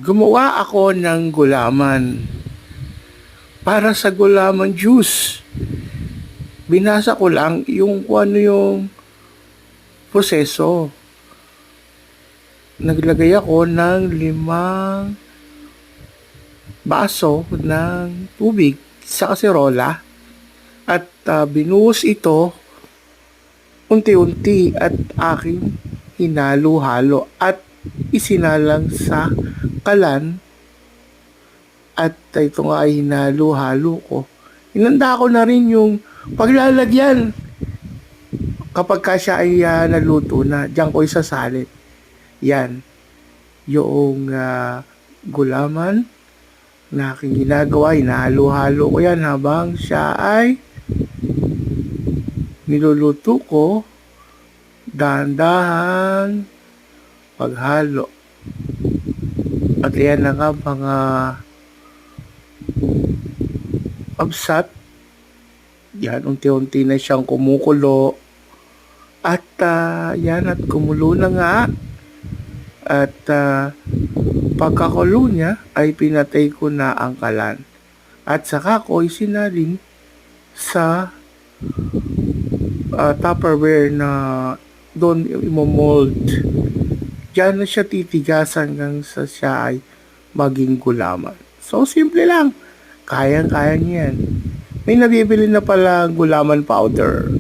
Gumawa ako ng gulaman para sa gulaman juice. Binasa ko lang yung kung ano yung proseso. Naglagay ako ng 5 baso ng tubig sa kaserola at binuhos ito unti-unti at aking hinalo-halo at isinalang sa kalan at ito nga ay hinalo-halo ko. Inanda ko na rin yung paglalagyan kapag ka siya ay naluto na. Diyan ko isasalin. Yan. Yung gulaman na aking ginagawa. Hinalo-halo ko yan habang siya ay niluluto ko. Dahan-dahan paghalo. At yan na nga mga absat. Yan, unti-unti na siyang kumukulo. At yan, at kumulo na nga. At pagkakulo niya ay pinatay ko na ang kalan. At saka ko isinalin sa Tupperware na doon imo-mold. Diyan na siya titigas hanggang sa siya ay maging gulaman. So, simple lang. Kayang-kaya niyan. May nabibili na pala gulaman powder.